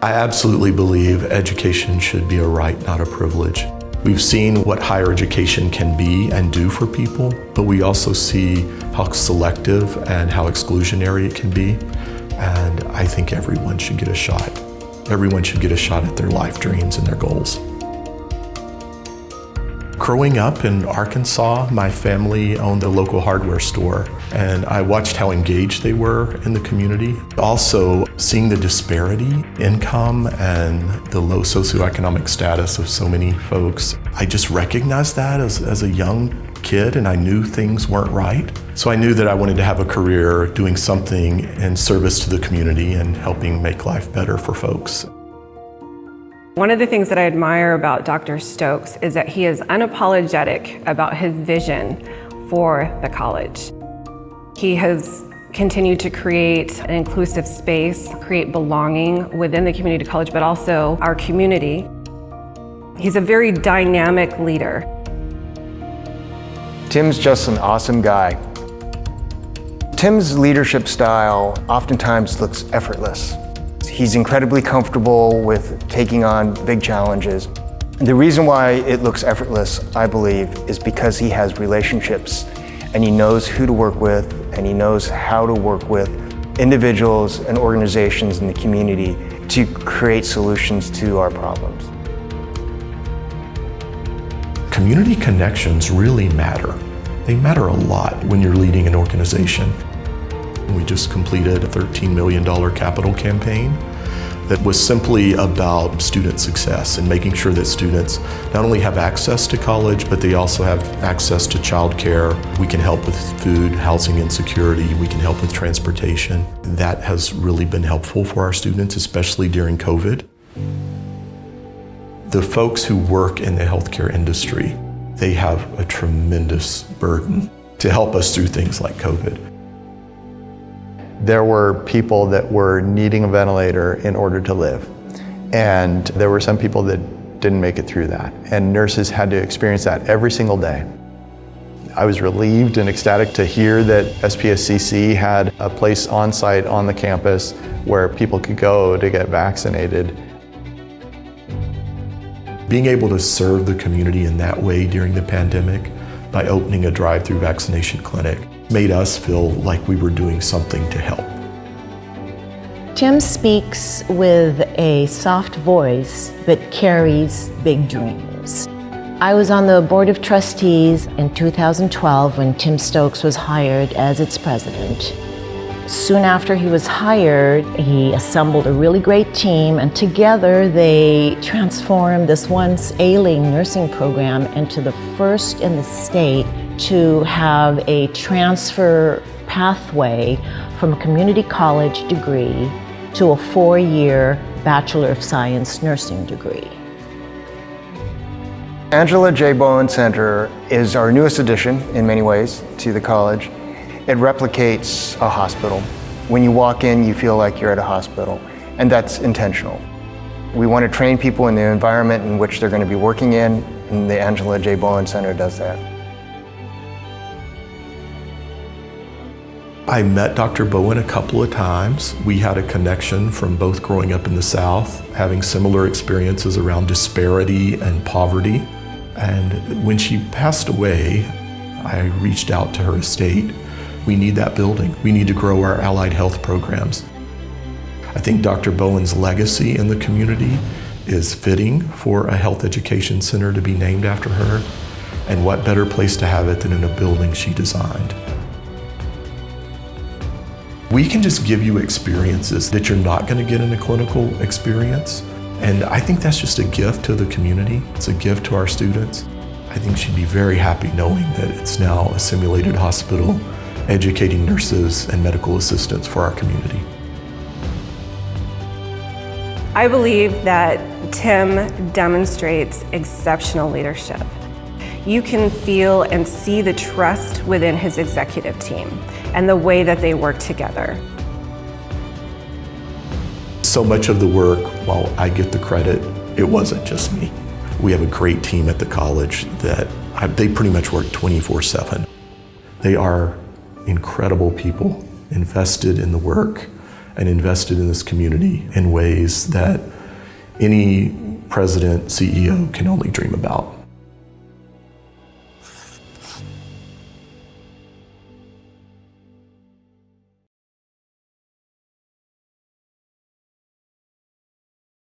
I absolutely believe education should be a right, not a privilege. We've seen what higher education can be and do for people, but we also see how selective and how exclusionary it can be. And I think everyone should get a shot. Everyone should get a shot at their life dreams and their goals. Growing up in Arkansas, my family owned a local hardware store, and I watched how engaged they were in the community. Also, seeing the disparity, income, and the low socioeconomic status of so many folks, I just recognized that as a young kid, and I knew things weren't right. So I knew that I wanted to have a career doing something in service to the community and helping make life better for folks. One of the things that I admire about Dr. Stokes is that he is unapologetic about his vision for the college. He has continued to create an inclusive space, create belonging within the community college, but also our community. He's a very dynamic leader. Tim's just an awesome guy. Tim's leadership style oftentimes looks effortless. He's incredibly comfortable with taking on big challenges. And the reason why it looks effortless, I believe, is because he has relationships and he knows who to work with and he knows how to work with individuals and organizations in the community to create solutions to our problems. Community connections really matter. They matter a lot when you're leading an organization. We just completed a $13 million capital campaign that was simply about student success and making sure that students not only have access to college, but they also have access to childcare. We can help with food, housing insecurity. We can help with transportation. That has really been helpful for our students, especially during COVID. The folks who work in the healthcare industry, they have a tremendous burden to help us through things like COVID. There were people that were needing a ventilator in order to live. And there were some people that didn't make it through that. And nurses had to experience that every single day. I was relieved and ecstatic to hear that SPSCC had a place on site on the campus where people could go to get vaccinated. Being able to serve the community in that way during the pandemic by opening a drive-through vaccination clinic made us feel like we were doing something to help. Tim speaks with a soft voice but carries big dreams. I was on the board of trustees in 2012 when Tim Stokes was hired as its president. Soon after he was hired, he assembled a really great team, and together they transformed this once ailing nursing program into the first in the state to have a transfer pathway from a community college degree to a 4-year Bachelor of Science nursing degree. Angela J. Bowen Center is our newest addition in many ways to the college. It replicates a hospital. When you walk in, you feel like you're at a hospital, and that's intentional. We want to train people in the environment in which they're going to be working in, and the Angela J. Bowen Center does that. I met Dr. Bowen a couple of times. We had a connection from both growing up in the South, having similar experiences around disparity and poverty. And when she passed away, I reached out to her estate. We need that building. We need to grow our allied health programs. I think Dr. Bowen's legacy in the community is fitting for a health education center to be named after her. And what better place to have it than in a building she designed. We can just give you experiences that you're not going to get in a clinical experience. And I think that's just a gift to the community. It's a gift to our students. I think she'd be very happy knowing that it's now a simulated hospital educating nurses and medical assistants for our community. I believe that Tim demonstrates exceptional leadership. You can feel and see the trust within his executive team and the way that they work together. So much of the work, while I get the credit, it wasn't just me. We have a great team at the college that they pretty much work 24/7. They are incredible people, invested in the work, and invested in this community in ways that any president, CEO can only dream about.